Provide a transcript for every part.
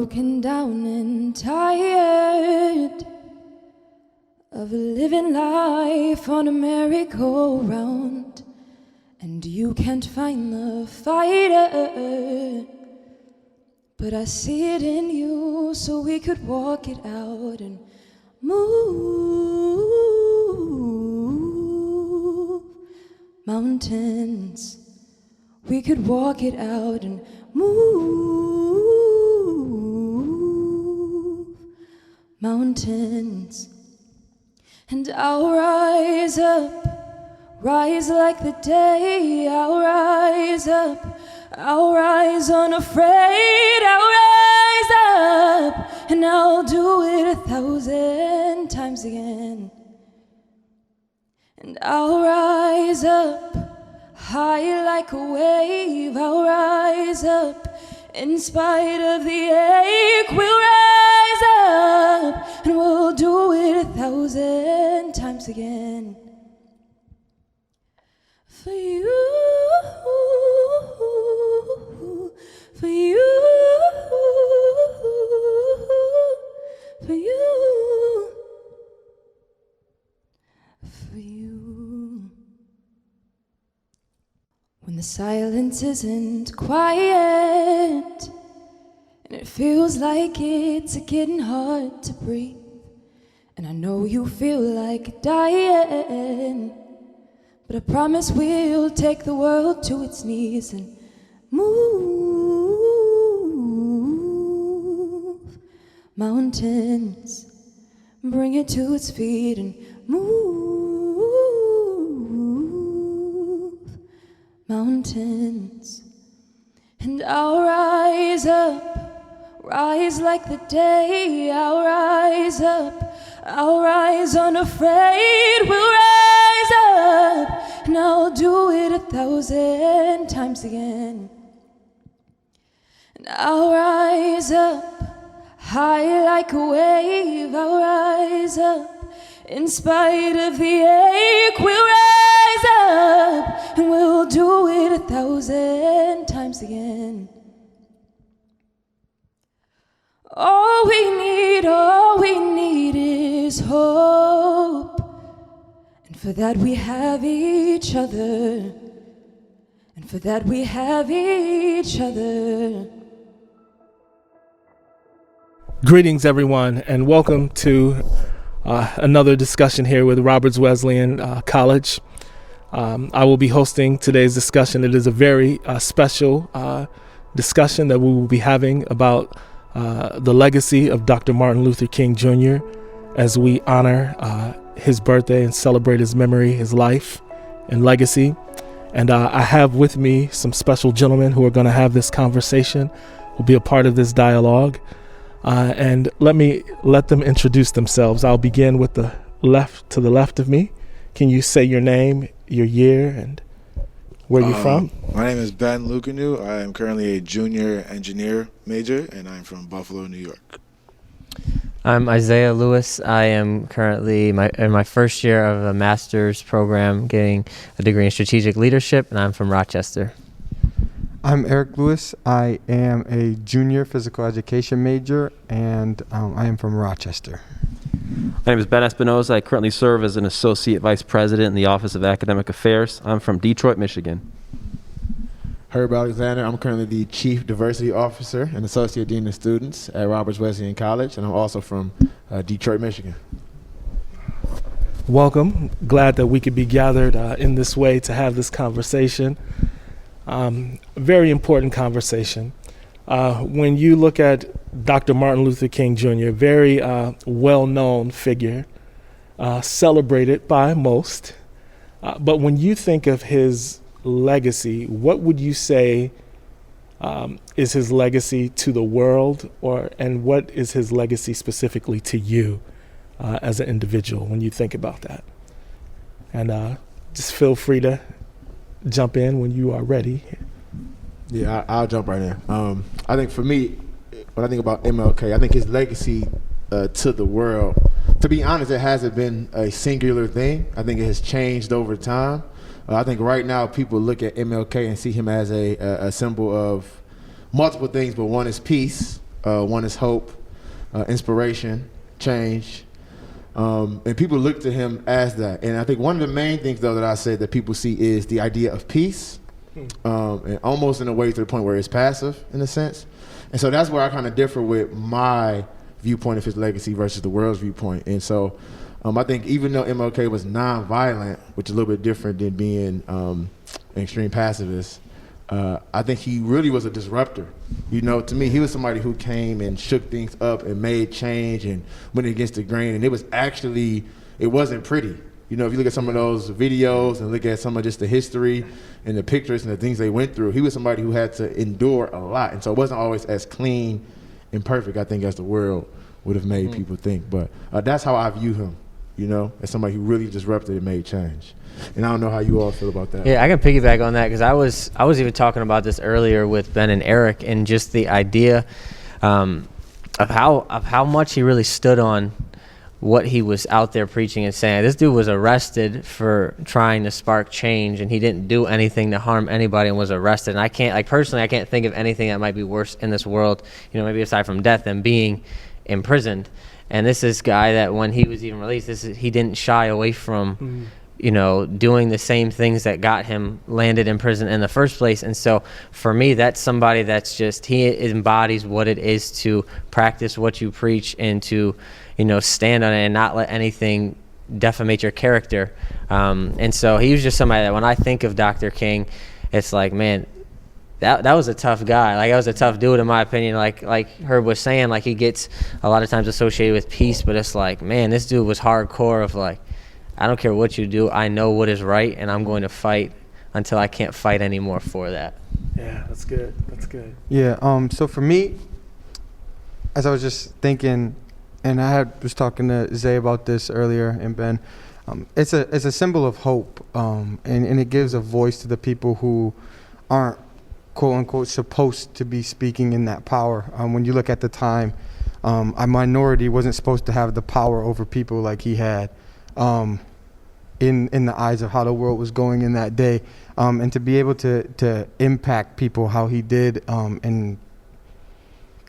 broken down and tired of living life on a merry-go-round, and you can't find the fighter, but I see it in you, so we could walk it out and move mountains. We could walk it out and move mountains. And I'll rise up, rise like the day. I'll rise up, I'll rise unafraid. I'll rise up, and I'll do it 1,000 times again. And I'll rise up, high like a wave. I'll rise up, in spite of the ache. We'll rise up, and we'll do it 1,000 times again. For you, for you, for you, for you. When the silence isn't quiet, and it feels like it's getting hard to breathe, and I know you feel like dying, but I promise we'll take the world to its knees and move mountains, bring it to its feet and move mountains. And I'll rise up, rise like the day. I'll rise up, I'll rise unafraid. We'll rise up, and I'll do it 1,000 times again. And I'll rise up, high like a wave. I'll rise up, in spite of the ache. We'll rise up, and we'll do it 1,000 times again. All we need is hope, and for that we have each other, and for that we have each other. Greetings, everyone, and welcome to another discussion here with Roberts Wesleyan College. I will be hosting today's discussion. It is a very special discussion that we will be having about the legacy of Dr. Martin Luther King Jr. as we honor his birthday and celebrate his memory, his life, and legacy. And I have with me some special gentlemen who are going to have this conversation, will be a part of this dialogue. And let them introduce themselves. I'll begin with the left of me. Can you say your name, your year, and where you're from? My name is Ben Lucanu. I am currently a junior engineer major, and I'm from Buffalo, New York. I'm Isaiah Lewis. I am currently in my first year of a master's program, getting a degree in strategic leadership, and I'm from Rochester. I'm Eric Lewis. I am a junior physical education major, and I am from Rochester. My name is Ben Espinoza. I currently serve as an associate vice president in the Office of Academic Affairs. I'm from Detroit, Michigan. Herb Alexander. I'm currently the chief diversity officer and associate dean of students at Roberts Wesleyan College, and I'm also from Detroit, Michigan. Welcome. Glad that we could be gathered in this way to have this conversation. Very important conversation. When you look at Dr. Martin Luther King Jr., very well-known figure, celebrated by most, but when you think of his legacy, what would you say is his legacy to the world, and what is his legacy specifically to you as an individual when you think about that? And just feel free to jump in when you are ready. Yeah, I'll jump right in. I think for me, when I think about MLK, I think his legacy to the world, to be honest, it hasn't been a singular thing. I think it has changed over time. I think right now people look at MLK and see him as a symbol of multiple things, but one is peace, One is hope, inspiration, change. And people look to him as that. And I think one of the main things, though, that I say that people see is the idea of peace, and almost in a way to the point where it's passive, in a sense. And so that's where I kind of differ with my viewpoint of his legacy versus the world's viewpoint. And so I think even though MLK was nonviolent, which is a little bit different than being an extreme pacifist, I think he really was a disruptor. You know, to me, he was somebody who came and shook things up and made change and went against the grain. And it wasn't pretty. You know, if you look at some of those videos and look at some of just the history and the pictures and the things they went through, he was somebody who had to endure a lot. And so it wasn't always as clean and perfect, I think, as the world would have made people think. But that's how I view him, you know, as somebody who really disrupted and made change. And I don't know how you all feel about that. Yeah, I can piggyback on that because I was even talking about this earlier with Ben and Eric, and just the idea of how much he really stood on what he was out there preaching and saying. This dude was arrested for trying to spark change, and he didn't do anything to harm anybody and was arrested. And I can't think of anything that might be worse in this world, you know, maybe aside from death, than being imprisoned. And this is guy that when he was even released, he didn't shy away from you know, doing the same things that got him landed in prison in the first place. And so for me, that's somebody that's just, he embodies what it is to practice what you preach and to, you know, stand on it and not let anything defamate your character. And so he was just somebody that when I think of Dr. King, it's like, man, that was a tough guy. Like, that was a tough dude, in my opinion. Like Herb was saying, like, he gets a lot of times associated with peace, but it's like, man, this dude was hardcore of like, I don't care what you do. I know what is right, and I'm going to fight until I can't fight anymore for that. Yeah, that's good. That's good. Yeah. So for me, as I was just thinking, and I was talking to Zay about this earlier, and Ben, it's a symbol of hope, and it gives a voice to the people who aren't, quote unquote, supposed to be speaking in that power. When you look at the time, a minority wasn't supposed to have the power over people like he had. In the eyes of how the world was going in that day, and to be able to impact people how he did, and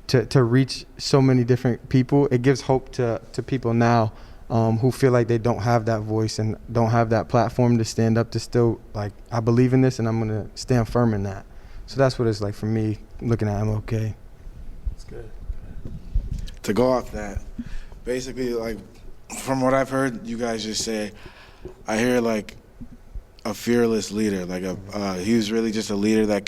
to reach so many different people, it gives hope to people now who feel like they don't have that voice and don't have that platform to stand up to still, like, I believe in this and I'm going to stand firm in that. So that's what it's like for me looking at MLK. That's good. To go off that, basically, like, from what I've heard you guys just say, I hear like a fearless leader. Like he was really just a leader that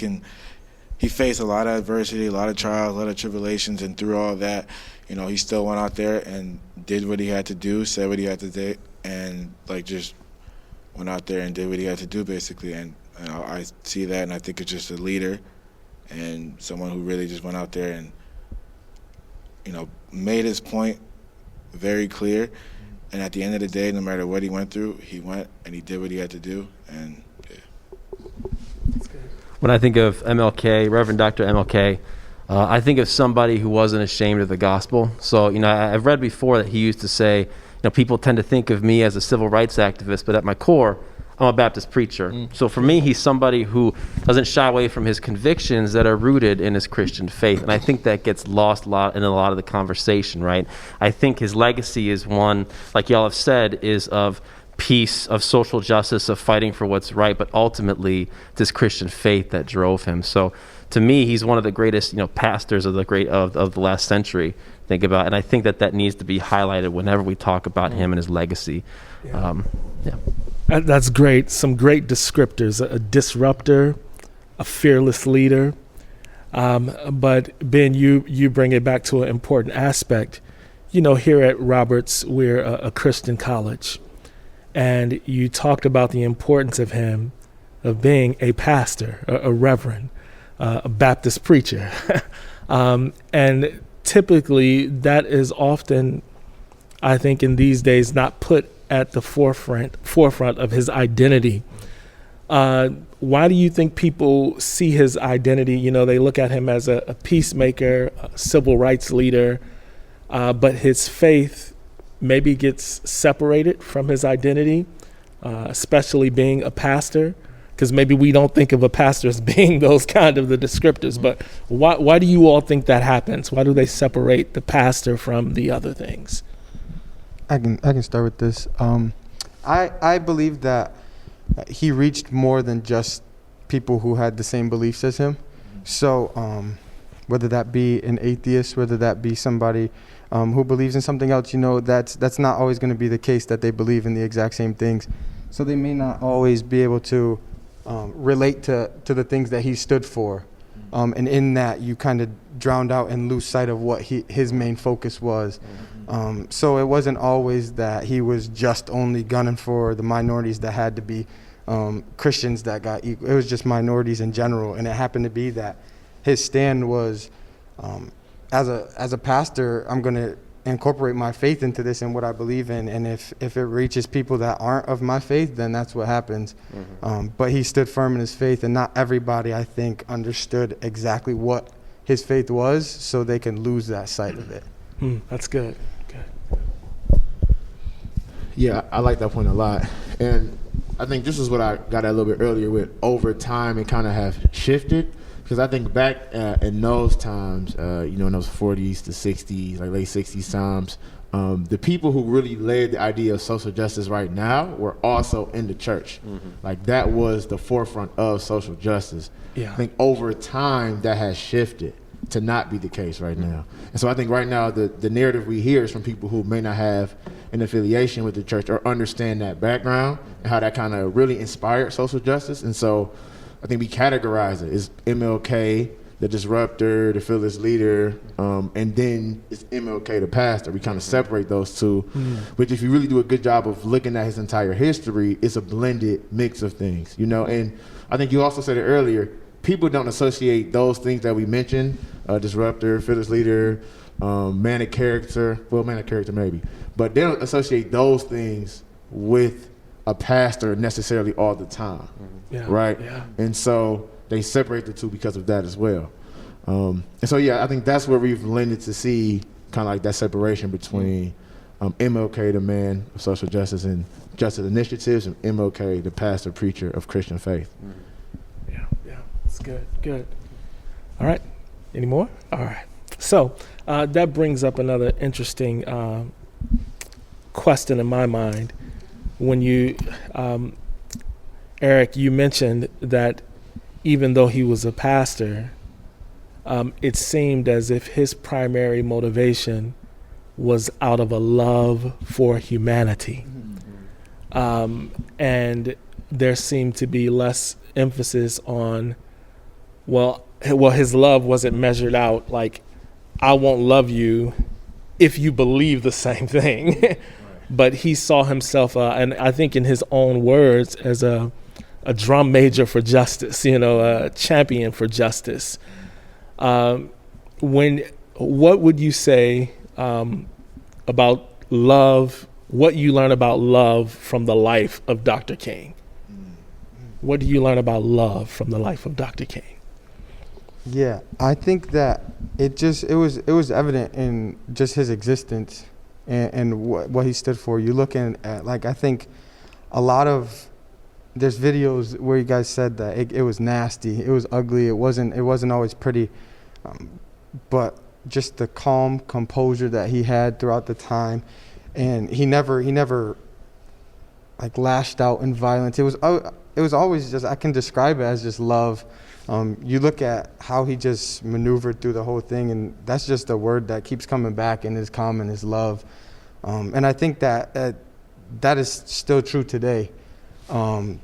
he faced a lot of adversity, a lot of trials, a lot of tribulations, and through all that, you know, he still went out there and did what he had to do, said what he had to do, and like just went out there and did what he had to do, basically. And I see that, and I think it's just a leader and someone who really just went out there and, you know, made his point very clear. And at the end of the day, no matter what he went through, he went and he did what he had to do. And yeah. When I think of MLK, Reverend Dr. MLK, I think of somebody who wasn't ashamed of the gospel. So, you know, I've read before that he used to say, you know, people tend to think of me as a civil rights activist, but at my core, I'm a Baptist preacher. So for me, he's somebody who doesn't shy away from his convictions that are rooted in his Christian faith. And I think that gets lost in a lot of the conversation, right? I think his legacy is one, like y'all have said, is of peace, of social justice, of fighting for what's right, but ultimately this Christian faith that drove him. So to me, he's one of the greatest, you know, pastors of the last century. Think about, and I think that needs to be highlighted whenever we talk about him and his legacy. Yeah. That's great. Some great descriptors: a disruptor, a fearless leader. But Ben, you bring it back to an important aspect. You know, here at Roberts, we're a Christian college, and you talked about the importance of him, of being a pastor, a reverend, a Baptist preacher, and typically that is often, I think, in these days, not put at the forefront of his identity. Why do you think people see his identity? You know, they look at him as a peacemaker, a civil rights leader, but his faith maybe gets separated from his identity, especially being a pastor. because maybe we don't think of a pastor as being those kind of the descriptors, but why do you all think that happens? Why do they separate the pastor from the other things? I can start with this. I believe that he reached more than just people who had the same beliefs as him. So whether that be an atheist, whether that be somebody who believes in something else, that's not always going to be the case that they believe in the exact same things. So they may not always be able to relate to the things that he stood for. And in that, you kind of drowned out and lose sight of what his main focus was. So it wasn't always that he was just only gunning for the minorities that had to be Christians that got equal. It was just minorities in general. And it happened to be that his stand was, as a pastor, I'm going to incorporate my faith into this and what I believe in. And if it reaches people that aren't of my faith, then that's what happens. But he stood firm in his faith, and not everybody, I think, understood exactly what his faith was, so they can lose that sight of it. That's good. Yeah, I like that point a lot. And I think this is what I got at a little bit earlier with over time and kind of have shifted. Because I think back in those times, in those 40s to 60s, like late 60s times, the people who really led the idea of social justice right now were also in the church. Like that was the forefront of social justice. Yeah. I think over time that has shifted to not be the case right now. And so I think right now the narrative we hear is from people who may not have an affiliation with the church or understand that background and how that kind of really inspired social justice. And so I think we categorize it as MLK, the disruptor, the fearless leader, and then it's MLK, the pastor. We kind of separate those two, which if you really do a good job of looking at his entire history, it's a blended mix of things, And I think you also said it earlier, people don't associate those things that we mentioned, disruptor, fearless leader, manic character maybe, but they don't associate those things with a pastor necessarily all the time, right? Yeah. And so they separate the two because of that as well. And so, I think that's where we've lended to see kind of like that separation between MLK, the man of social justice and justice initiatives, and MLK, the pastor, preacher of Christian faith. Yeah, that's good. All right, any more? All right. So that brings up another interesting question in my mind. When you, Eric, you mentioned that even though he was a pastor, it seemed as if his primary motivation was out of a love for humanity. And there seemed to be less emphasis on, well, his love wasn't measured out like, I won't love you if you believe the same thing. But he saw himself, and I think in his own words, as a drum major for justice, a champion for justice. What would you say about love, what you learn about love from the life of Dr. King? What do you learn about love from the life of Dr. King? Yeah, I think that it was evident in just his existence and what he stood for. You look at, I think there's videos where you guys said that it was nasty, it was ugly, it wasn't always pretty, but just the calm composure that he had throughout the time, and he never like lashed out in violence. It was always just, I can describe it as just love. You look at how he just maneuvered through the whole thing, and that's just a word that keeps coming back, and is calm and is love. And I think that is still true today. And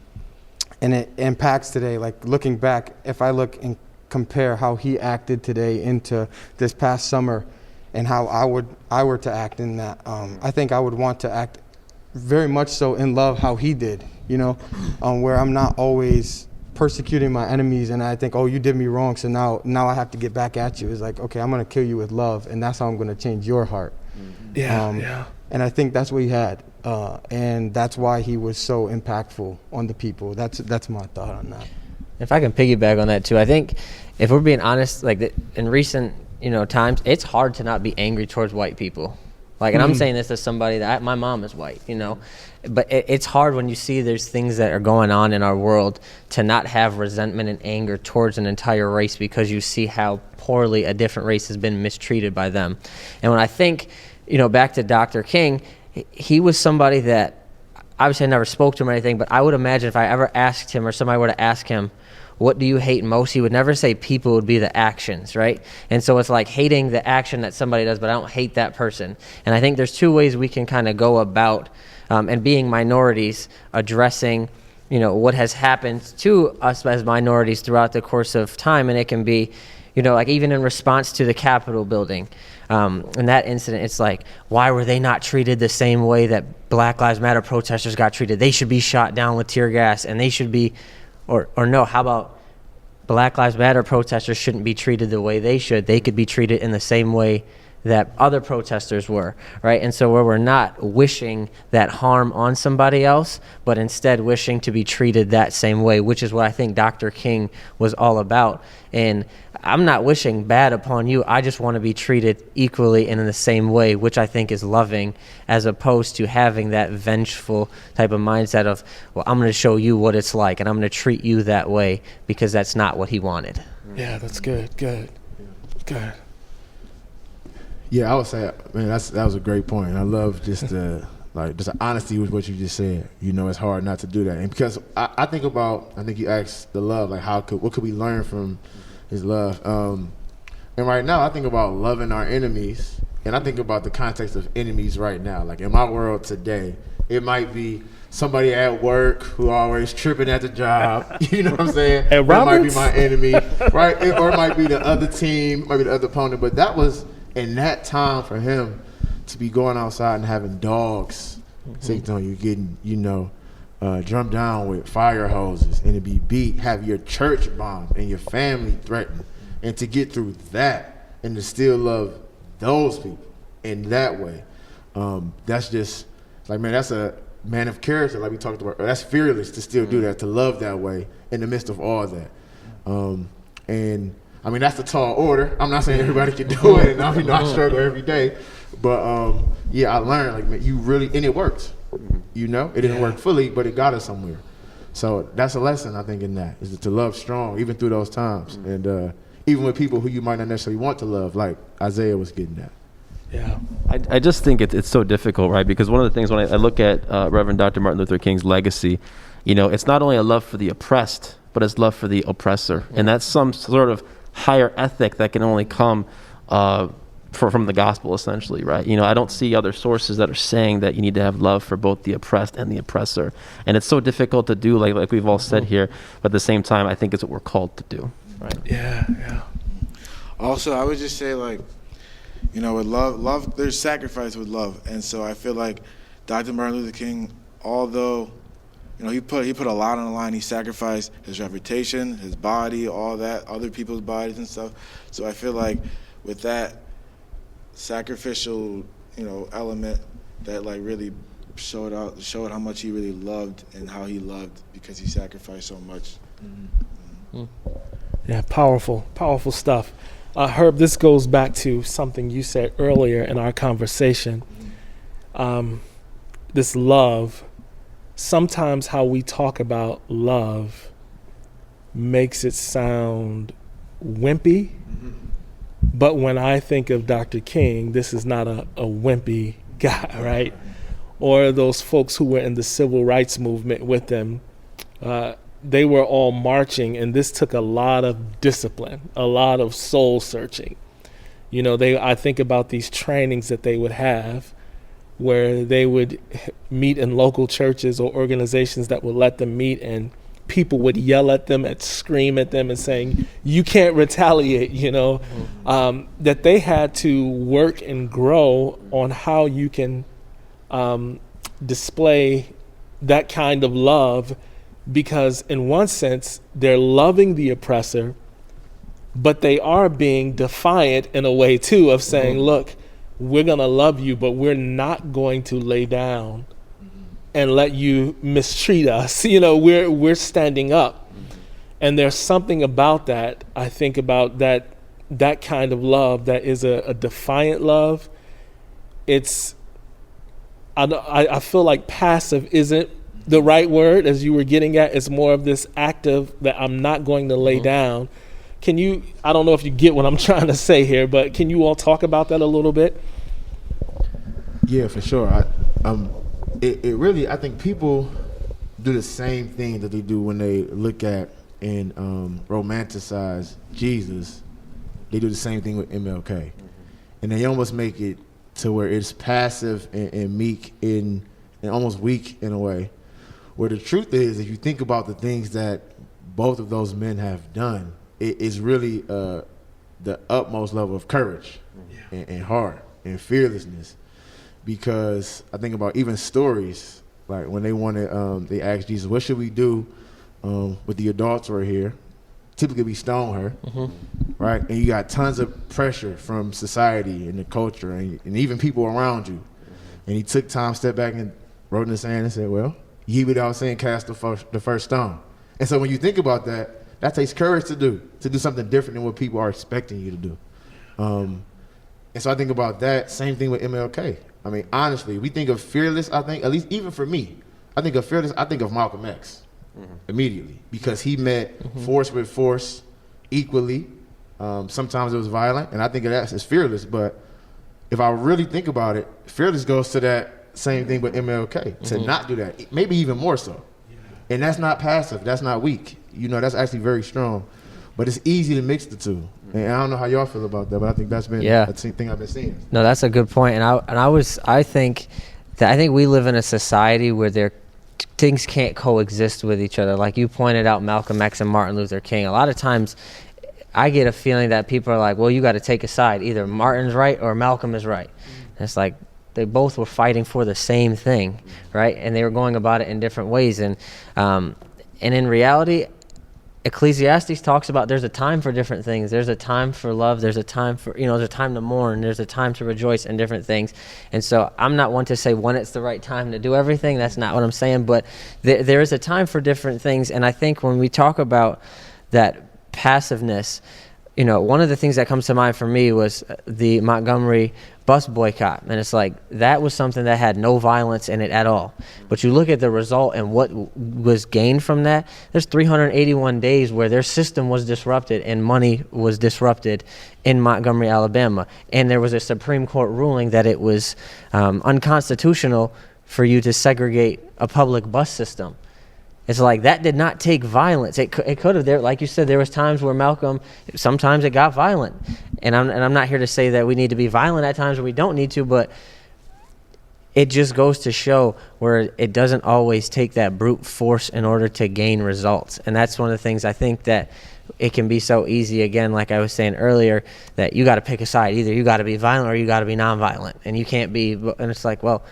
it impacts today. Like looking back, if I look and compare how he acted today into this past summer and how I were to act in that, I think I would want to act very much so in love how he did, where I'm not always persecuting my enemies and I think, oh, you did me wrong, so now I have to get back at you. It's like, okay, I'm going to kill you with love, and that's how I'm going to change your heart. And I think that's what he had, and that's why he was so impactful on the people. That's my thought on that. If I can piggyback on that too, I think if we're being honest, like in recent times, it's hard to not be angry towards white people. Like, and I'm saying this as somebody that my mom is white, you know, but it's hard when you see there's things that are going on in our world to not have resentment and anger towards an entire race because you see how poorly a different race has been mistreated by them. And when I think, you know, back to Dr. King, he was somebody that obviously I never spoke to him or anything, but I would imagine if I ever asked him or somebody were to ask him, what do you hate most? He would never say people, would be the actions, right? And so it's like hating the action that somebody does, but I don't hate that person. And I think there's two ways we can kind of go about, and being minorities, addressing, you know, what has happened to us as minorities throughout the course of time. And it can be, you know, like even in response to the Capitol building, in that incident, it's like, why were they not treated the same way that Black Lives Matter protesters got treated? They should be shot down with tear gas, and they should be, or no, how about Black Lives Matter protesters shouldn't be treated the way they should? They could be treated in the same way that other protesters were, right? And so where we're not wishing that harm on somebody else, but instead wishing to be treated that same way, which is what I think Dr. King was all about. And I'm not wishing bad upon you. I just want to be treated equally and in the same way, which I think is loving, as opposed to having that vengeful type of mindset of, well, I'm going to show you what it's like, and I'm going to treat you that way, because that's not what he wanted. Yeah, that's good. Good. Yeah, I would say, man, that was a great point. And I love just the honesty with what you just said. You know, it's hard not to do that. And because I think you asked the love, like what could we learn from his love? And right now I think about loving our enemies, and I think about the context of enemies right now. Like in my world today, it might be somebody at work who always tripping at the job. You know what I'm saying? At Roberts? It might be my enemy, right? Or it might be the other team, might be the other opponent. But that was in that time for him to be going outside and having dogs sicked on you, getting, you know, drummed down with fire hoses, and to be beat, have your church bombed and your family threatened, and to get through that and to still love those people in that way. That's just like, man, that's a man of character, like we talked about. That's fearless to still do that, to love that way in the midst of all that. And I mean, that's the tall order. I'm not saying everybody can do it, and I struggle every day. But yeah, I learned, like, man, you really, and it works. You know, it didn't work fully, but it got us somewhere. So that's a lesson, I think, in that, is to love strong, even through those times. And even with people who you might not necessarily want to love, like Isaiah was getting at. Yeah. I just think it's so difficult, right? Because one of the things when I look at Reverend Dr. Martin Luther King's legacy, you know, it's not only a love for the oppressed, but it's love for the oppressor. And that's some sort of higher ethic that can only come from the gospel, essentially, right? You know, I don't see other sources that are saying that you need to have love for both the oppressed and the oppressor. And it's so difficult to do, like we've all said here, but at the same time, I think it's what we're called to do, right? Yeah. Also, I would just say, like, you know, with love, there's sacrifice with love. And so I feel like Dr. Martin Luther King, although, you know, he put a lot on the line. He sacrificed his reputation, his body, all that, other people's bodies and stuff. So I feel like with that sacrificial, you know, element, that like really showed how much he really loved and how he loved, because he sacrificed so much. Yeah, powerful stuff. Herb, this goes back to something you said earlier in our conversation. This love. Sometimes how we talk about love makes it sound wimpy, but when I think of Dr. King, this is not a wimpy guy, right? Or those folks who were in the civil rights movement with them, they were all marching, and this took a lot of discipline, a lot of soul searching. You know, I think about these trainings that they would have, where they would meet in local churches or organizations that would let them meet, and people would yell at them and scream at them and saying, you can't retaliate, you know, that they had to work and grow on how you can display that kind of love, because in one sense, they're loving the oppressor, but they are being defiant in a way too, of saying, look, we're going to love you, but we're not going to lay down and let you mistreat us. You know, we're standing up. And there's something about that, I think about that kind of love that is a defiant love, it's, I feel like passive isn't the right word, as you were getting at. It's more of this active that I'm not going to lay down. Can you, I don't know if you get what I'm trying to say here, but can you all talk about that a little bit? Yeah, for sure. It really, I think people do the same thing that they do when they look at and romanticize Jesus. They do the same thing with MLK. And they almost make it to where it's passive and meek and almost weak in a way. Where the truth is, if you think about the things that both of those men have done, it is really the utmost level of courage and heart and fearlessness. Because I think about even stories, like when they wanted, they asked Jesus, what should we do with the adults right here? Typically we stone her, right? And you got tons of pressure from society and the culture and even people around you. And he took time, stepped back and wrote in the sand and said, well, ye without saying cast the first stone. And so when you think about that, that takes courage to do something different than what people are expecting you to do. And so I think about that, same thing with MLK. I mean, honestly, we think of fearless, I think, at least even for me, I think of fearless, I think of Malcolm X immediately, because he met force with force equally. Sometimes it was violent, and I think of that as fearless. But if I really think about it, fearless goes to that same thing with MLK, to not do that, maybe even more so. And that's not passive, that's not weak. You know, that's actually very strong. But it's easy to mix the two. And I don't know how y'all feel about that, but I think that's been a thing I've been seeing. No, that's a good point. I think we live in a society where things can't coexist with each other. Like you pointed out, Malcolm X and Martin Luther King. A lot of times I get a feeling that people are like, well, you got to take a side. Either Martin's right or Malcolm is right. And it's like they both were fighting for the same thing, right? And they were going about it in different ways. And in reality, Ecclesiastes talks about there's a time for different things. There's a time for love. There's a time for, there's a time to mourn. There's a time to rejoice in different things. And so I'm not one to say when it's the right time to do everything. That's not what I'm saying. But there is a time for different things. And I think when we talk about that passiveness, one of the things that comes to mind for me was the Montgomery bus boycott. And it's like, that was something that had no violence in it at all. But you look at the result and what was gained from that, there's 381 days where their system was disrupted and money was disrupted in Montgomery, Alabama. And there was a Supreme Court ruling that it was unconstitutional for you to segregate a public bus system. It's like that did not take violence. It could have. There, like you said, there was times where Malcolm, sometimes it got violent. And I'm not here to say that we need to be violent at times where we don't need to, but it just goes to show where it doesn't always take that brute force in order to gain results. And that's one of the things I think that it can be so easy, again, like I was saying earlier, that you got to pick a side. Either you got to be violent or you got to be nonviolent. And you can't be, and it's like, well,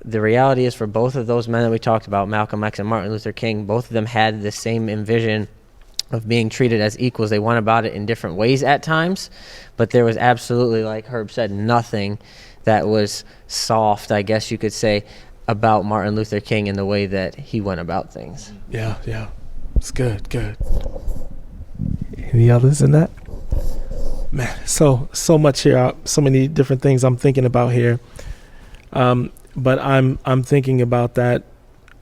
the reality is for both of those men that we talked about, Malcolm X and Martin Luther King, both of them had the same envision of being treated as equals. They went about it in different ways at times, but there was absolutely, like Herb said, nothing that was soft, I guess you could say, about Martin Luther King and the way that he went about things. Yeah. It's good. Any others in that? Man, so much here, so many different things I'm thinking about here. But I'm thinking about that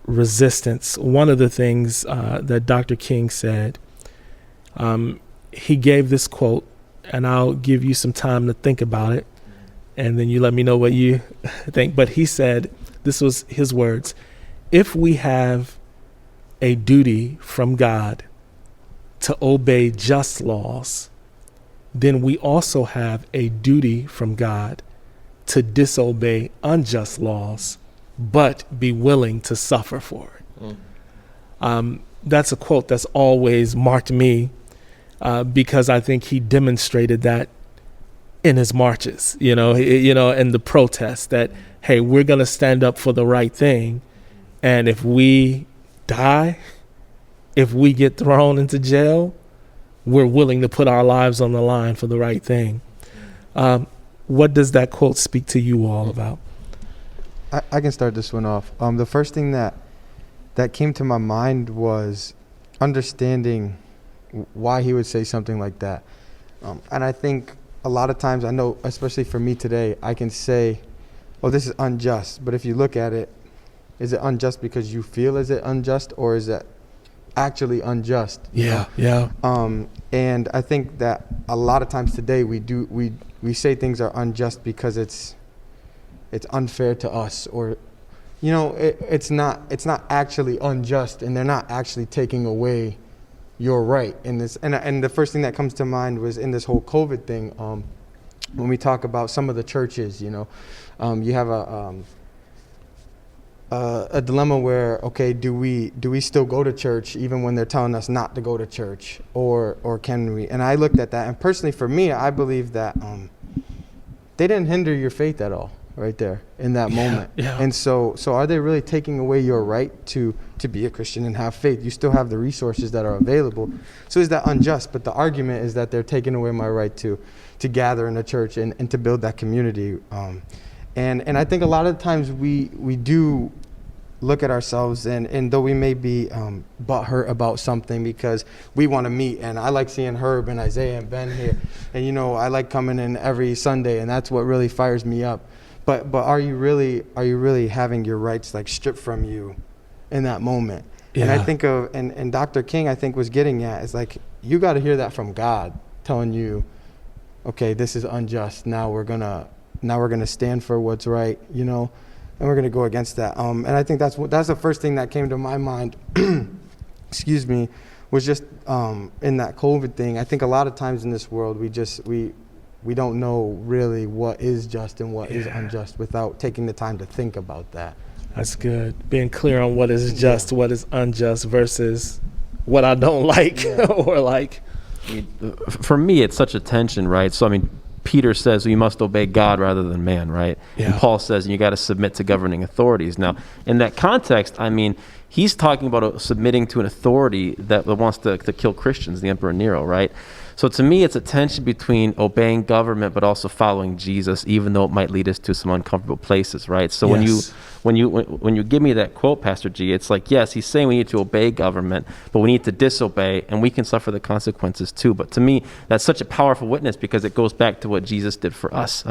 resistance. One of the things that Dr. King said, he gave this quote, and I'll give you some time to think about it, and then you let me know what you think. But he said, this was his words, if we have a duty from God to obey just laws, then we also have a duty from God to disobey unjust laws, but be willing to suffer for it. That's a quote that's always marked me because I think he demonstrated that in his marches, and the protests that, hey, we're going to stand up for the right thing. And if we die, if we get thrown into jail, we're willing to put our lives on the line for the right thing. What does that quote speak to you all about? I can start this one off. The first thing that came to my mind was understanding why he would say something like that. And I think a lot of times, I know, especially for me today, I can say, oh, this is unjust. But if you look at it, is it unjust because you feel is it unjust, or is it actually unjust? Yeah, yeah. And I think that a lot of times today we say things are unjust because it's unfair to us, or it's not actually unjust, and they're not actually taking away your right in this. And the first thing that comes to mind was in this whole COVID thing. When we talk about some of the churches, you have a dilemma where, okay, do we still go to church even when they're telling us not to go to church, or can we? And I looked at that, and personally for me, I believe that they didn't hinder your faith at all right there in that moment. Yeah. And so are they really taking away your right to be a Christian and have faith? You still have the resources that are available. So is that unjust? But the argument is that they're taking away my right to gather in a church and to build that community. And I think a lot of times we do look at ourselves, and though we may be butthurt about something because we want to meet, and I like seeing Herb and Isaiah and Ben here, and I like coming in every Sunday, and that's what really fires me up. But are you really having your rights like stripped from you in that moment? Yeah. And I think and Dr. King I think was getting at is like, you got to hear that from God telling you, okay, this is unjust. Now we're gonna stand for what's right, and we're gonna go against that. And I think that's the first thing that came to my mind. Excuse me, was just in that COVID thing. I think a lot of times in this world we don't know really what is just and what is unjust without taking the time to think about that. That's good. Being clear on what is just, what is unjust versus what I don't like or like. For me, it's such a tension, right? So, Peter says we must obey God rather than man, right? Yeah. And Paul says you got to submit to governing authorities. Now, in that context, he's talking about submitting to an authority that wants to kill Christians, the Emperor Nero, right? So to me, it's a tension between obeying government but also following Jesus, even though it might lead us to some uncomfortable places, right? So Yes. when you give me that quote, Pastor G, it's like, yes, he's saying we need to obey government, but we need to disobey, and we can suffer the consequences too. But to me, that's such a powerful witness because it goes back to what Jesus did for us.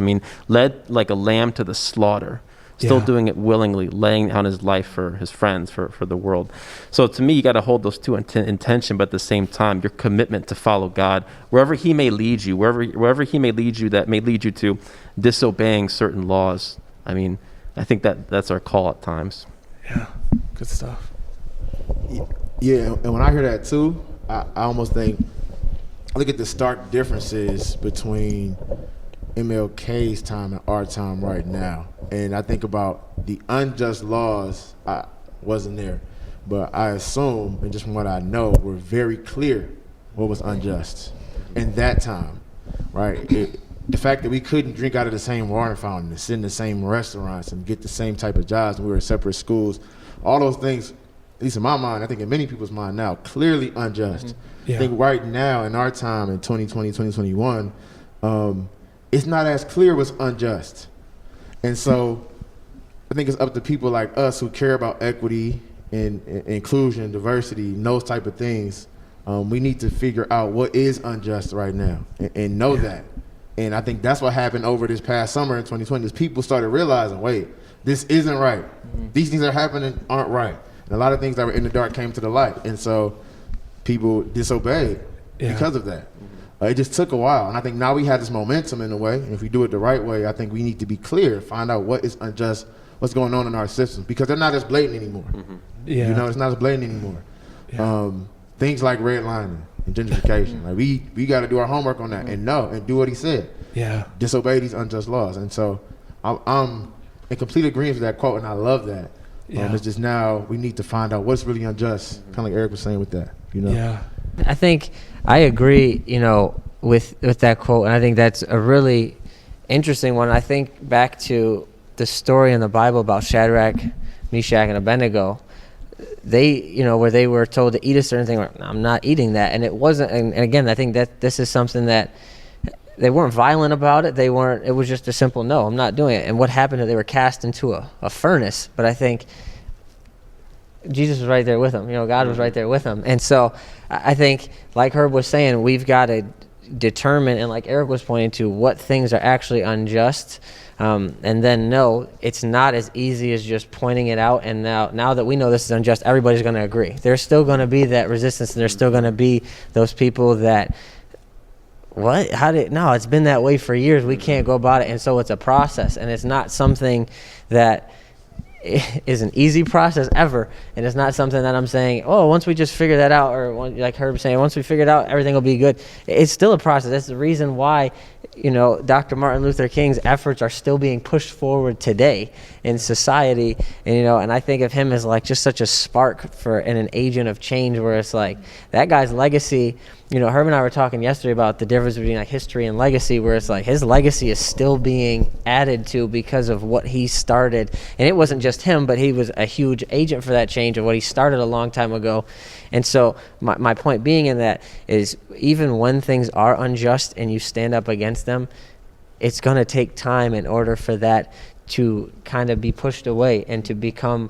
Led like a lamb to the slaughter. Still doing it willingly, laying down his life for his friends, for the world. So to me, you got to hold those two in tension, but at the same time, your commitment to follow God, wherever he may lead you, wherever he may lead you, that may lead you to disobeying certain laws. I think that's our call at times. Yeah, good stuff. Yeah, and when I hear that too, I almost think, I look at the stark differences between MLK's time and our time right now. And I think about the unjust laws. I wasn't there, but I assume, and just from what I know, we're very clear what was unjust in that time, right? The fact that we couldn't drink out of the same water fountain and sit in the same restaurants and get the same type of jobs, and we were in separate schools, all those things, at least in my mind, I think in many people's mind now, clearly unjust. Yeah. I think right now in our time in 2020, 2021, it's not as clear what's unjust. And so I think it's up to people like us who care about equity and inclusion, diversity, and those type of things. We need to figure out what is unjust right now and know that. And I think that's what happened over this past summer in 2020 is people started realizing, wait, this isn't right. These things that are happening aren't right. And a lot of things that were in the dark came to the light. And so people disobeyed because of that. It just took a while, and I think now we have this momentum in a way, and if we do it the right way, I think we need to be clear, find out what is unjust, what's going on in our system, because they're not as blatant anymore. Yeah. It's not as blatant anymore. Yeah. Things like redlining and gentrification, like we got to do our homework on that and do what he said. Yeah. Disobey these unjust laws, and so I'm in complete agreement with that quote, and I love that. It's just now we need to find out what's really unjust, kind of like Eric was saying with that. Yeah. I think I agree, with that quote, and I think that's a really interesting one. I think back to the story in the Bible about Shadrach, Meshach, and Abednego. They, where they were told to eat a certain thing, I'm not eating that, and it wasn't. And again, I think that this is something that they weren't violent about it. They weren't. It was just a simple no. I'm not doing it. And what happened? They were cast into a furnace. But I think Jesus was right there with them. God was right there with them. And so I think, like Herb was saying, we've got to determine, and like Eric was pointing to, what things are actually unjust. And then no, it's not as easy as just pointing it out. And now that we know this is unjust, everybody's going to agree. There's still going to be that resistance, and there's still going to be those people that, what? No, it's been that way for years. We can't go about it. And so it's a process, and it's not something that is an easy process ever. And it's not something that I'm saying, oh, once we just figure that out, or like Herb saying, once we figure it out, everything will be good. It's still a process. That's the reason why, Dr. Martin Luther King's efforts are still being pushed forward today in society. And I think of him as like just such a spark and an agent of change, where it's like that guy's legacy. Herb and I were talking yesterday about the difference between like history and legacy, where it's like his legacy is still being added to because of what he started. And it wasn't just him, but he was a huge agent for that change of what he started a long time ago. And so my point being in that is, even when things are unjust and you stand up against them, it's going to take time in order for that to kind of be pushed away and to become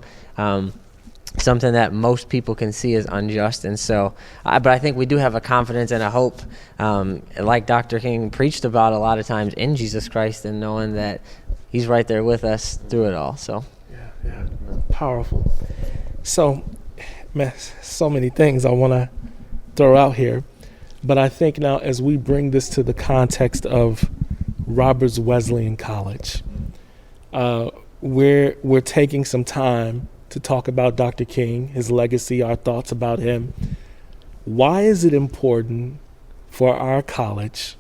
something that most people can see as unjust. And so, but I think we do have a confidence and a hope, like Dr. King preached about a lot of times, in Jesus Christ, and knowing that he's right there with us through it all. So yeah, powerful. So, man, so many things I want to throw out here, but I think now, as we bring this to the context of Roberts Wesleyan College, we're taking some time to talk about Dr. King, his legacy, our thoughts about him. Why is it important for our college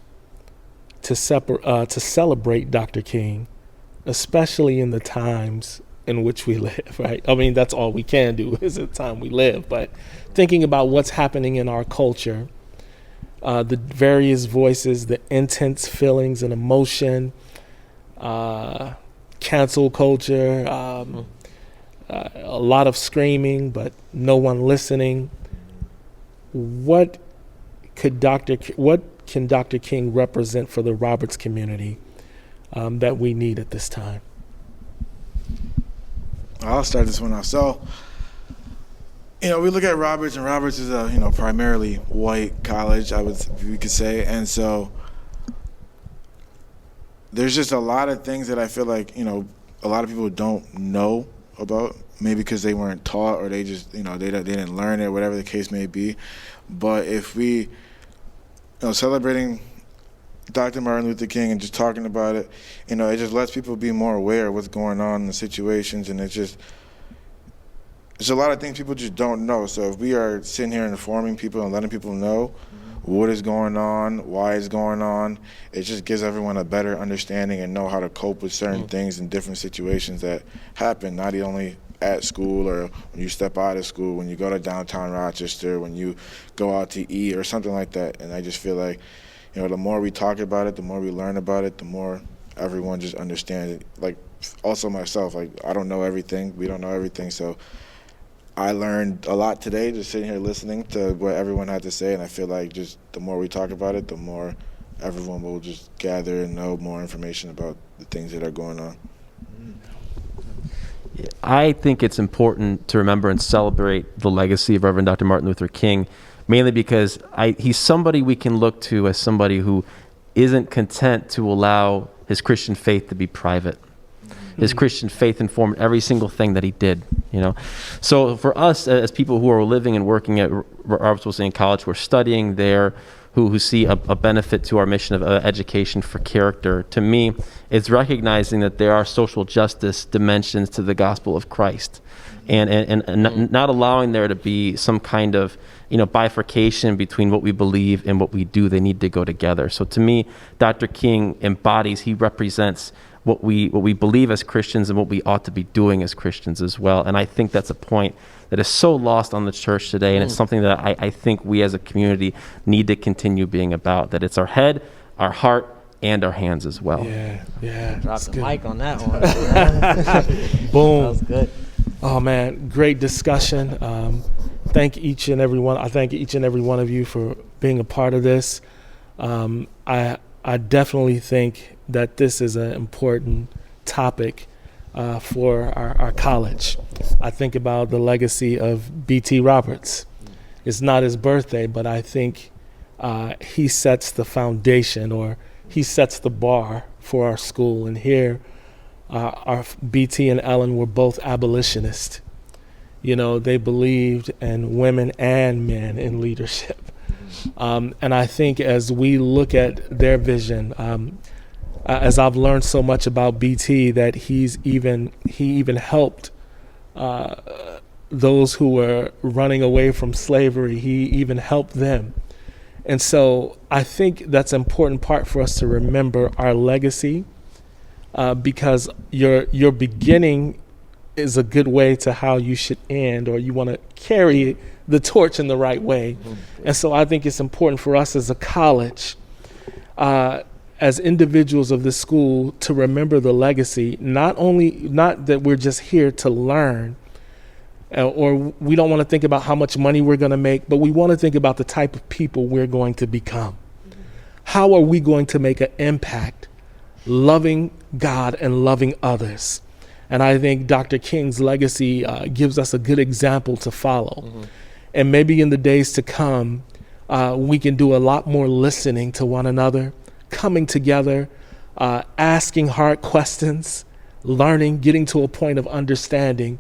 to celebrate Dr. King, especially in the times in which we live, right? I mean, that's all we can do is the time we live. But thinking about what's happening in our culture, the various voices, the intense feelings and emotion, cancel culture, a lot of screaming, but no one listening. What can Dr. King represent for the Roberts community that we need at this time? I'll start this one off. So, we look at Roberts, and Roberts is a primarily white college, we could say, and so there's just a lot of things that I feel like a lot of people don't know about, maybe because they weren't taught, or they just they didn't learn it, whatever the case may be. But if we celebrating Dr. Martin Luther King and just talking about it, it just lets people be more aware of what's going on in the situations, and there's a lot of things people just don't know. So if we are sitting here informing people and letting people know what is going on, why it's going on, it just gives everyone a better understanding and know how to cope with certain things in different situations that happen, not only at school or when you step out of school, when you go to downtown Rochester, when you go out to eat or something like that. And I just feel like, the more we talk about it, the more we learn about it, the more everyone just understands it. Like, also myself, like, I don't know everything. We don't know everything. So I learned a lot today just sitting here listening to what everyone had to say. And I feel like just the more we talk about it, the more everyone will just gather and know more information about the things that are going on. I think it's important to remember and celebrate the legacy of Reverend Dr. Martin Luther King, mainly because he's somebody we can look to as somebody who isn't content to allow his Christian faith to be private. His Christian faith informed every single thing that he did, So for us as people who are living and working at Roberts Wesleyan College, who are studying there, who see a benefit to our mission of education for character, to me, it's recognizing that there are social justice dimensions to the gospel of Christ, and not allowing there to be some kind of bifurcation between what we believe and what we do. They need to go together. So to me, Dr. King he represents what we believe as Christians and what we ought to be doing as Christians as well. And I think that's a point that is so lost on the church today, and it's something that I think we as a community need to continue being about, that it's our head, our heart, and our hands as well. Yeah. Drop the mic on that one. Boom. That was good. Oh man, great discussion. Thank each and every one. I thank each and every one of you for being a part of this. I definitely think that this is an important topic for our college. I think about the legacy of B.T. Roberts. It's not his birthday, but I think he sets the foundation, or he sets the bar for our school. And here, our BT and Ellen were both abolitionists. You know, they believed in women and men in leadership. And I think as we look at their vision, as I've learned so much about BT, that he even helped those who were running away from slavery. He even helped them. And so I think that's an important part for us to remember our legacy, because your beginning is a good way to how you should end, or you want to carry the torch in the right way. And so I think it's important for us as a college, as individuals of this school, to remember the legacy, not that we're just here to learn, or we don't want to think about how much money we're going to make, but we want to think about the type of people we're going to become. How are we going to make an impact loving God and loving others? And I think Dr. King's legacy gives us a good example to follow. And maybe in the days to come, we can do a lot more listening to one another, coming together, asking hard questions, learning, getting to a point of understanding,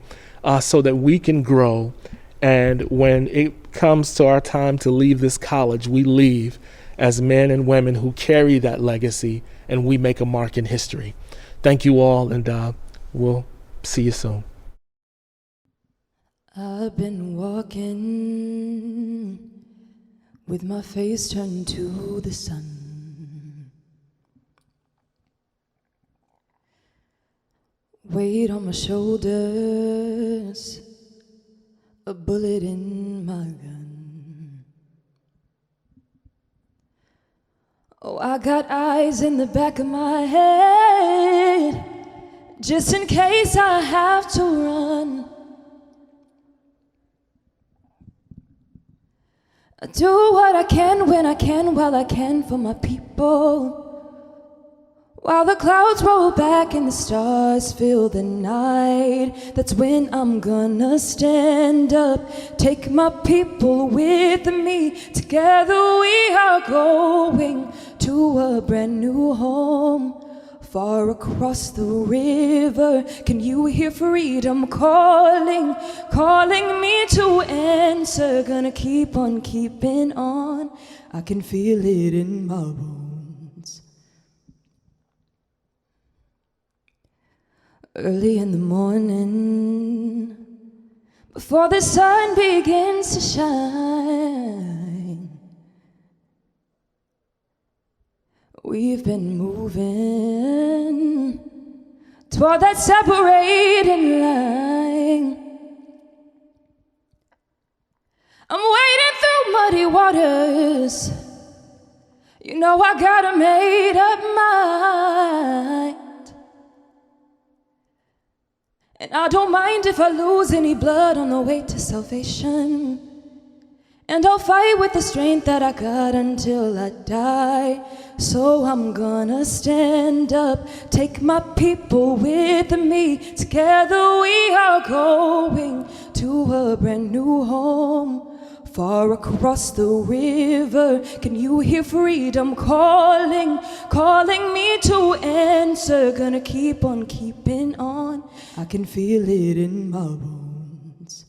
so that we can grow. And when it comes to our time to leave this college, we leave as men and women who carry that legacy, and we make a mark in history. Thank you all, and we'll see you soon. I've been walking with my face turned to the sun, weight on my shoulders, a bullet in my gun. Oh, I got eyes in the back of my head, just in case I have to run. I do what I can when I can, while I can, for my people. While the clouds roll back and the stars fill the night, that's when I'm gonna stand up, take my people with me. Together we are going to a brand new home, far across the river. Can you hear freedom calling, calling me to answer? Gonna keep on keeping on, I can feel it in my bones. Early in the morning, before the sun begins to shine, we've been moving toward that separating line. I'm wading through muddy waters. You know I got a made up mind, and I don't mind if I lose any blood on the way to salvation. And I'll fight with the strength that I got until I die. So I'm gonna stand up, take my people with me. Together we are going to a brand new home, far across the river. Can you hear freedom calling, calling me to answer? Gonna keep on keeping on, I can feel it in my bones.